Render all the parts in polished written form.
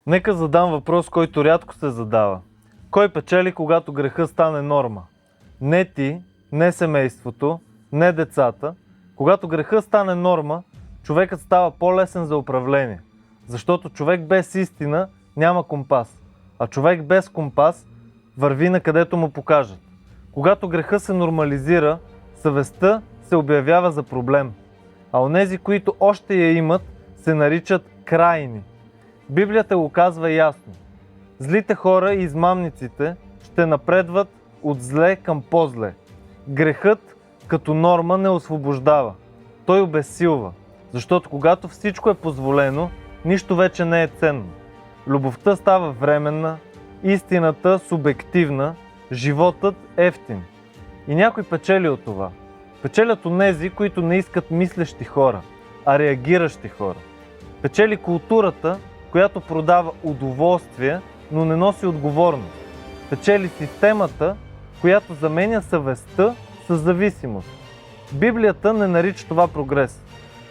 Нека задам въпрос, който рядко се задава. Кой печели, когато греха стане норма? Не ти, не семейството, не децата. Когато греха стане норма, човекът става по-лесен за управление. Защото човек без истина няма компас. А човек без компас върви на където му покажат. Когато греха се нормализира, съвестта се обявява за проблем. А онези, които още я имат, се наричат крайни. Библията го казва ясно. Злите хора и измамниците ще напредват от зле към по-зле. Грехът като норма не освобождава. Той обезсилва, защото когато всичко е позволено, нищо вече не е ценно. Любовта става временна, истината субективна, животът евтин. И някой печели от това. Печелят онези, които не искат мислещи хора, а реагиращи хора. Печели културата, която продава удоволствие, но не носи отговорност. Печели системата, която заменя съвестта с зависимост. Библията не нарича това прогрес.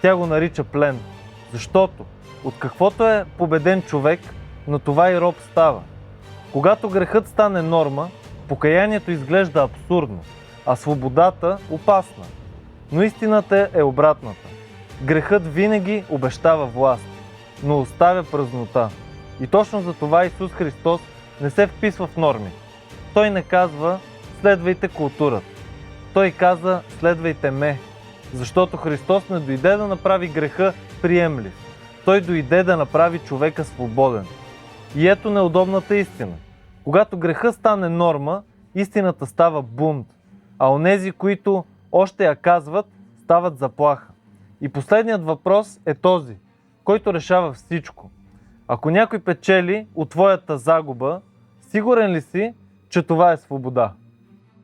Тя го нарича плен. Защото от каквото е победен човек, на това и роб става. Когато грехът стане норма, покаянието изглежда абсурдно, а свободата опасна. Но истината е обратната. Грехът винаги обещава власт, но оставя празнота. И точно за това Исус Христос не се вписва в норми. Той не казва следвайте културата. Той каза следвайте ме, защото Христос не дойде да направи греха приемлив. Той дойде да направи човека свободен. И ето неудобната истина. Когато греха стане норма, истината става бунт, а онези, които още я казват, стават заплаха. И последният въпрос е този, който решава всичко. Ако някой печели от твоята загуба, сигурен ли си, че това е свобода?